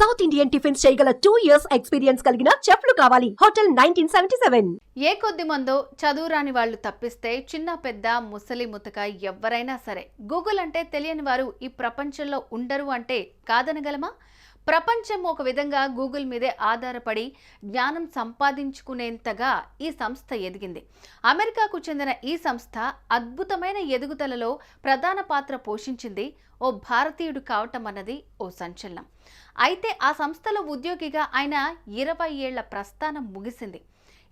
South Indian tiffins చేయగల 2 years experience కలిగిన చెఫ్లు కావాలి. హోటల్ 1977. ఏ కొద్ది మందో చదువురాని వాళ్ళు తప్పిస్తే చిన్న పెద్ద ముసలి ముతక ఎవ్వరైనా సరే గూగుల్ అంటే తెలియని వారు ఈ ప్రపంచంలో ఉండరు అంటే కాదనగలమా? ప్రపంచం ఒక విధంగా గూగుల్ మీదే ఆధారపడి జ్ఞానం సంపాదించుకునేంతగా ఈ సంస్థ ఎదిగింది. అమెరికాకు చెందిన ఈ సంస్థ అద్భుతమైన ఎదుగుదలలో ప్రధాన పాత్ర పోషించింది. ఓ భారతీయుడు కావటం అన్నది ఓ సంచలనం. అయితే ఆ సంస్థలో ఉద్యోగిగా ఆయన 20 ఏళ్ల ప్రస్థానం ముగిసింది.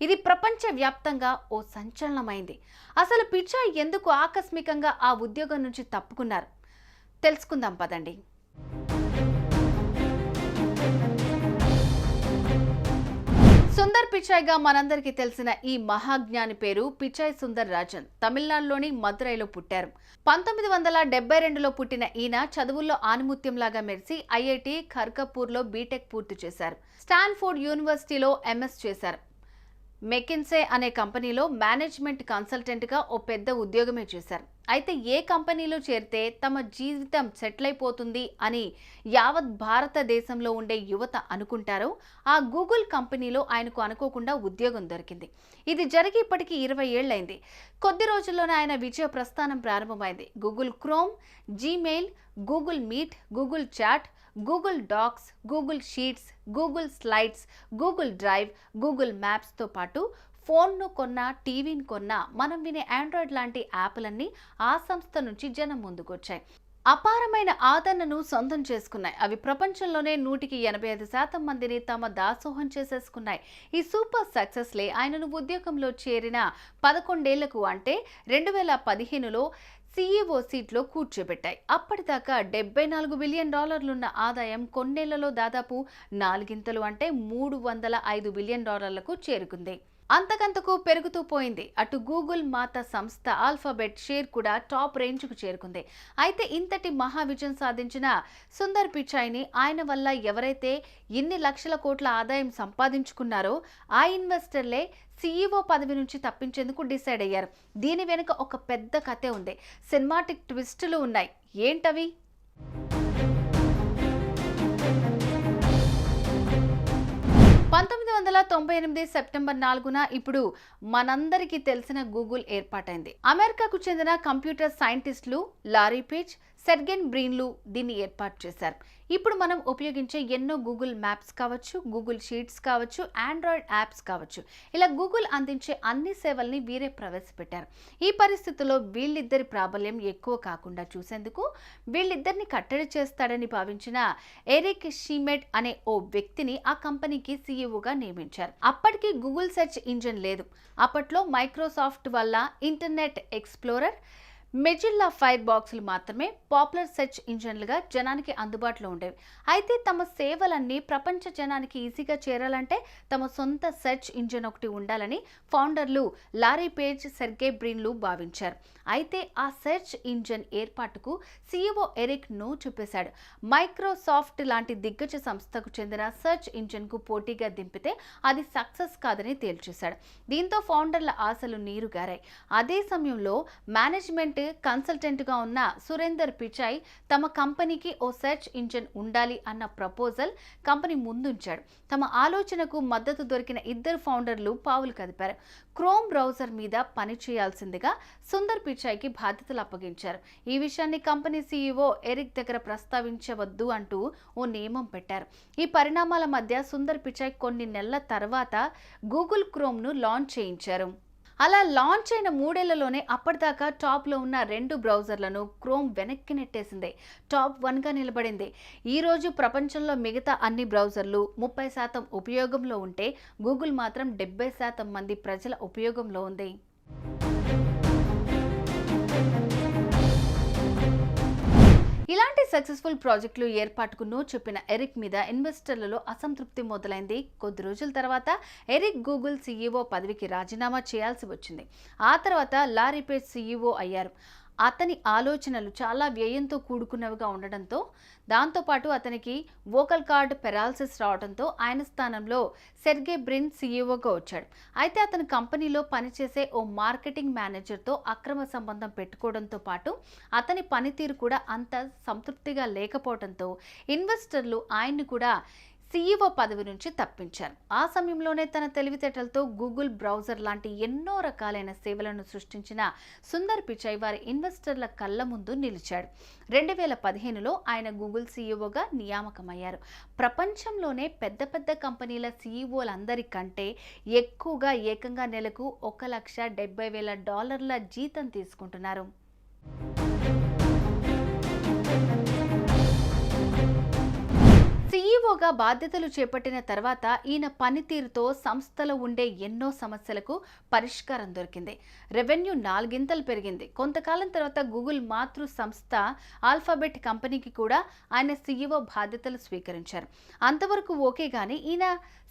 ఇది ప్రపంచవ్యాప్తంగా ఓ సంచలనమైంది. అసలు పిచాయ్ ఎందుకు ఆకస్మికంగా ఆ ఉద్యోగం నుంచి తప్పుకున్నారు తెలుసుకుందాం పదండి. సుందర్ పిచాయ్గా మనందరికీ తెలిసిన ఈ మహాజ్ఞాని పేరు పిచాయ్ సుందర్ రాజన్. తమిళనాడులోని మదురైలో పుట్టారు. 1972లో పుట్టిన ఈయన చదువుల్లో ఆనిముత్యంలాగా మెరిసి ఐఐటి ఖర్గపూర్లో బీటెక్ పూర్తి చేశారు. స్టాన్ఫోర్డ్ యూనివర్సిటీలో ఎంఎస్ చేశారు. మెకిన్సే అనే కంపెనీలో మేనేజ్మెంట్ కన్సల్టెంట్గా ఓ పెద్ద ఉద్యోగమే చేశారు. అయితే ఏ కంపెనీలో చేరితే తమ జీవితం సెటిల్ అయిపోతుంది అని యావత్ భారతదేశంలో ఉండే యువత అనుకుంటారో ఆ గూగుల్ కంపెనీలో ఆయనకు అనుకోకుండా ఉద్యోగం దొరికింది. ఇది జరిగి ఇప్పటికీ 20 ఏళ్లైంది. కొద్ది రోజుల్లోనే ఆయన విజయ ప్రస్థానం ప్రారంభమైంది. Google Chrome, Gmail, Google Meet, Google Chat, Google Docs, Google Sheets, Google Slides, Google Drive, Google మ్యాప్స్తో పాటు ఫోన్ను కొన్నా, టీవీని కొన్నా, మనం వినే ఆండ్రాయిడ్ లాంటి యాప్లన్నీ ఆ సంస్థ నుంచి జనం ముందుకొచ్చాయి. అపారమైన ఆదరణను సొంతం చేసుకున్నాయి. అవి ప్రపంచంలోనే 185% మందిని తమ దాసోహం చేసేసుకున్నాయి. ఈ సూపర్ సక్సెస్లే ఆయనను ఉద్యోగంలో చేరిన 11 ఏళ్లకు అంటే 2015లో CEO సీట్లో కూర్చోబెట్టాయి. అప్పటిదాకా $74 బిలియన్ ఆదాయం కొన్నేళ్లలో దాదాపు 4 అంటే $305 బిలియన్ చేరుకుంది. అంతకంతకు పెరుగుతూ పోయింది. అటు గూగుల్ మాత సంస్థ ఆల్ఫాబెట్ షేర్ కూడా టాప్ రేంజ్కు చేరుకుంది. అయితే ఇంతటి మహా విజయం సాధించిన సుందర్ పిచాయ్ని ఆయన వల్ల ఎవరైతే ఇన్ని లక్షల కోట్ల ఆదాయం సంపాదించుకున్నారో ఆ ఇన్వెస్టర్లే CEO పదవి నుంచి తప్పించేందుకు డిసైడ్ అయ్యారు. దీని వెనుక ఒక పెద్ద కథే ఉంది. సినిమాటిక్ ట్విస్టులు ఉన్నాయి. ఏంటవి? 1998 సెప్టెంబర్ 4న ఇప్పుడు మనందరికీ తెలిసిన గూగుల్ ఏర్పాటైంది. అమెరికాకు చెందిన కంప్యూటర్ సైంటిస్టులు లారీ పేజ్, సెర్గెయ్ బ్రిన్లు దీన్ని ఏర్పాటు చేశారు. ఇప్పుడు మనం ఉపయోగించే ఎన్నో గూగుల్ మ్యాప్స్ కావచ్చు, గూగుల్ షీట్స్ కావచ్చు, ఆండ్రాయిడ్ యాప్స్ కావచ్చు, ఇలా గూగుల్ అందించే అన్ని సేవల్ని వీరే ప్రవేశపెట్టారు. ఈ పరిస్థితుల్లో వీళ్ళిద్దరి ప్రాబల్యం ఎక్కువ కాకుండా చూసేందుకు వీళ్ళిద్దరిని కట్టడి చేస్తాడని భావించిన ఎరిక్ షీమెడ్ అనే ఓ వ్యక్తిని ఆ కంపెనీకి CEOగా నియమించారు. అప్పటికి గూగుల్ సెర్చ్ ఇంజిన్ లేదు. అప్పట్లో మైక్రోసాఫ్ట్ వల్ల ఇంటర్నెట్ ఎక్స్ప్లోరర్, మెజిల్లా ఫైర్ బాక్సులు మాత్రమే పాపులర్ సెర్చ్ ఇంజన్లుగా జనానికి అందుబాటులో ఉండేవి. అయితే తమ సేవలన్నీ ప్రపంచ జనానికి ఈజీగా చేరాలంటే తమ సొంత సెర్చ్ ఇంజిన్ ఒకటి ఉండాలని ఫౌండర్లు లారీ పేజ్, సెర్గెయ్ బ్రిన్లు భావించారు. అయితే ఆ సెర్చ్ ఇంజిన్ ఏర్పాటుకు CEO ఎరిక్ నో చెప్పేశాడు. మైక్రోసాఫ్ట్ లాంటి దిగ్గజ సంస్థకు చెందిన సెర్చ్ ఇంజిన్కు పోటీగా దింపితే అది సక్సెస్ కాదని తేల్చేశాడు. దీంతో ఫౌండర్ల ఆశలు నీరుగారాయి. అదే సమయంలో మేనేజ్మెంట్ కన్సల్టెంట్గా ఉన్న సురేందర్ పిచాయ్ తమ కంపెనీకి ఓ సెర్చ్ ఇంజిన్ ఉండాలి అన్న ప్రపోజల్ కంపెనీ ముందుంచాడు. తమ ఆలోచనకు మద్దతు దొరికిన ఇద్దరు ఫౌండర్లు పావులు కదిపారు. క్రోమ్ బ్రౌజర్ మీద పని చేయాల్సిందిగా సుందర్ పిచాయ్కి బాధ్యతలు అప్పగించారు. ఈ విషయాన్ని కంపెనీ CEO ఎరిక్ దగ్గర ప్రస్తావించవద్దు అంటూ ఓ నియమం పెట్టారు. ఈ పరిణామాల మధ్య సుందర్ పిచాయ్ కొన్ని నెలల తర్వాత గూగుల్ క్రోమ్ను లాంచ్ చేయించారు. అలా లాంచ్ అయిన 3 ఏళ్లలోనే అప్పటిదాకా టాప్లో ఉన్న 2 బ్రౌజర్లను క్రోమ్ వెనక్కి నెట్టేసింది. టాప్ 1గా నిలబడింది. ఈరోజు ప్రపంచంలో మిగతా అన్ని బ్రౌజర్లు 30% ఉపయోగంలో ఉంటే గూగుల్ మాత్రం 70% మంది ప్రజల ఉపయోగంలో ఉంది. ఇలాంటి సక్సెస్ఫుల్ ప్రాజెక్టులు ఏర్పాటుకు నో చెప్పిన ఎరిక్ మీద ఇన్వెస్టర్లలో అసంతృప్తి మొదలైంది. కొద్ది రోజుల తర్వాత ఎరిక్ గూగుల్ CEO పదవికి రాజీనామా చేయాల్సి వచ్చింది. ఆ తర్వాత లారీ పేజ్ CEO అయ్యారు. అతని ఆలోచనలు చాలా వ్యయంతో కూడుకున్నవిగా ఉండడంతో దాంతోపాటు అతనికి వోకల్ కార్డ్ పెరాలసిస్ రావడంతో ఆయన స్థానంలో సెర్గే బ్రిన్ సీఈఓగా వచ్చాడు. అయితే అతని కంపెనీలో పనిచేసే ఓ మార్కెటింగ్ మేనేజర్తో అక్రమ సంబంధం పెట్టుకోవడంతో పాటు అతని పనితీరు కూడా అంత సంతృప్తిగా లేకపోవడంతో ఇన్వెస్టర్లు ఆయన్ని కూడా సీఈఓ పదవి నుంచి తప్పించారు. ఆ సమయంలోనే తన తెలివితేటలతో గూగుల్ బ్రౌజర్ లాంటి ఎన్నో రకాలైన సేవలను సృష్టించిన సుందర్ పిచాయ్ వారి ఇన్వెస్టర్ల కళ్ళ ముందు నిలిచాడు. 2015లో ఆయన గూగుల్ సీఈఓగా నియామకమయ్యారు. ప్రపంచంలోనే పెద్ద పెద్ద కంపెనీల సీఈఓలందరికంటే ఎక్కువగా ఏకంగా నెలకు $1,70,000 జీతం తీసుకుంటున్నారు. సీఈఓగా బాధ్యతలు చేపట్టిన తర్వాత ఈయన పనితీరుతో సంస్థలో ఉండే ఎన్నో సమస్యలకు పరిష్కారం దొరికింది. రెవెన్యూ 4 పెరిగింది. కొంతకాలం తర్వాత గూగుల్ మాతృ సంస్థ ఆల్ఫాబెట్ కంపెనీకి కూడా ఆయన సీఈఓ బాధ్యతలు స్వీకరించారు. అంతవరకు ఓకే గానీ ఈయన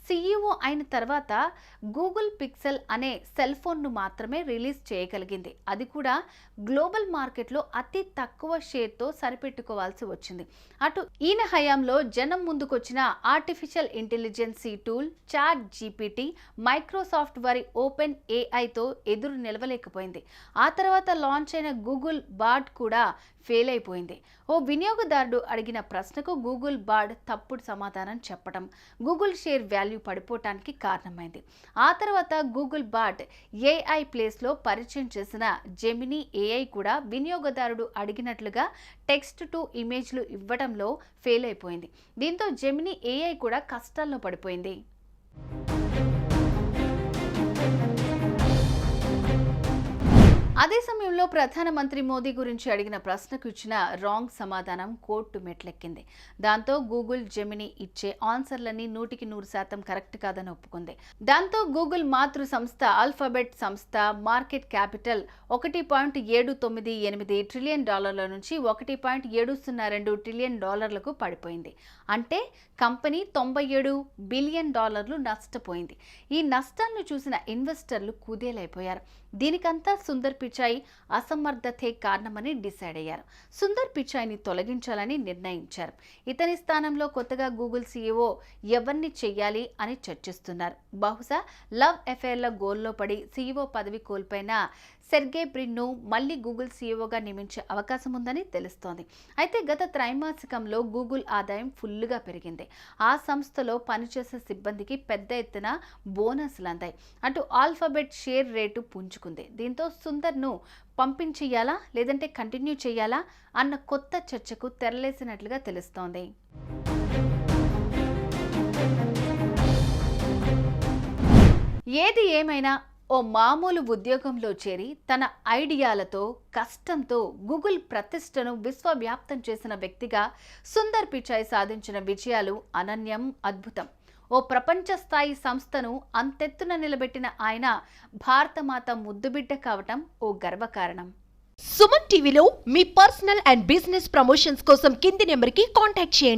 సీఈఓ అయిన తర్వాత గూగుల్ పిక్సెల్ అనే సెల్ ఫోన్ను మాత్రమే రిలీజ్ చేయగలిగింది. అది కూడా గ్లోబల్ మార్కెట్లో అతి తక్కువ షేర్తో సరిపెట్టుకోవాల్సి వచ్చింది. అటు ఈయన హయాంలో జనం ముందుకొచ్చిన artificial intelligence tool chat GPT Microsoft వారి ఓపెన్ ఏఐతో ఎదురు నిలవలేకపోయింది. ఆ తర్వాత లాంచ్ అయిన గూగుల్ బార్డ్ కూడా ఫెయిల్ అయిపోయింది. ఓ వినియోగదారుడు అడిగిన ప్రశ్నకు గూగుల్ బార్డ్ తప్పుడు సమాధానం చెప్పడం గూగుల్ షేర్ వాల్యూ పడిపోవటానికి కారణమైంది. ఆ తర్వాత గూగుల్ బార్డ్ ఏఐ ప్లేస్లో పరిచయం చేసిన జెమినీ ఏఐ కూడా వినియోగదారుడు అడిగినట్లుగా టెక్స్ట్ టు ఇమేజ్లు ఇవ్వడంలో ఫెయిల్ అయిపోయింది. దీంతో జెమినీ ఏఐ కూడా కష్టాల్లో పడిపోయింది. అదే సమయంలో ప్రధానమంత్రి మోదీ గురించి అడిగిన ప్రశ్నకు ఇచ్చిన రాంగ్ సమాధానం కోర్టు మెట్లెక్కింది. దాంతో గూగుల్ జెమినీ ఇచ్చే ఆన్సర్లన్నీ 100% కరెక్ట్ కాదని ఒప్పుకుంది. దాంతో గూగుల్ మాతృ సంస్థ ఆల్ఫాబెట్ సంస్థ మార్కెట్ క్యాపిటల్ $1.798 ట్రిలియన్ నుంచి $1.702 ట్రిలియన్ పడిపోయింది. అంటే కంపెనీ $97 బిలియన్ నష్టపోయింది. ఈ నష్టాలను చూసిన ఇన్వెస్టర్లు కుదేలైపోయారు. దీనికంతా సుందర్ పిచాయ్ అసమర్థతే కారణమని డిసైడ్ అయ్యారు. సుందర్ పిచాయ్ని తొలగించాలని నిర్ణయించారు. ఇతని స్థానంలో కొత్తగా గూగుల్ సీఈఓ ఎవరిని చెయ్యాలి అని చర్చిస్తున్నారు. బహుశా లవ్ అఫైర్ల గోల్లో పడి సీఈఓ పదవి కోల్పోయిన సెర్గే బ్రిన్ను మళ్లీ గూగుల్ సీఈఓగా నియమించే అవకాశం ఉందని తెలుస్తోంది. అయితే గత త్రైమాసికంలో గూగుల్ ఆదాయం ఫుల్లుగా పెరిగింది. ఆ సంస్థలో పనిచేసే సిబ్బందికి పెద్ద ఎత్తున బోనస్లు అందాయి. అటు ఆల్ఫాబెట్ షేర్ రేటు పుంజుకుంది. దీంతో సుందర్ను పంపించేయాలా లేదంటే కంటిన్యూ చేయాలా అన్న కొత్త చర్చకు తెరలేసినట్లుగా తెలుస్తోంది. ఏది ఏమైనా ఓ మామూలు ఉద్యోగంలో చేరి తన ఐడియాలతో కష్టంతో గూగుల్ ప్రతిష్టను విశ్వవ్యాప్తం చేసిన వ్యక్తిగా సుందర్ పిచాయ్ సాధించిన విజయాలు అనన్యం, అద్భుతం. ఓ ప్రపంచ స్థాయి సంస్థను అంతెత్తున నిలబెట్టిన ఆయన భారతమాత ముద్దుబిడ్డ కావటం ఓ గర్వకారణం. సుమన్ టీవీలో మీ పర్సనల్ అండ్ బిజినెస్ ప్రమోషన్స్ కోసం కింది నెంబర్కి కాంటాక్ట్ చేయండి.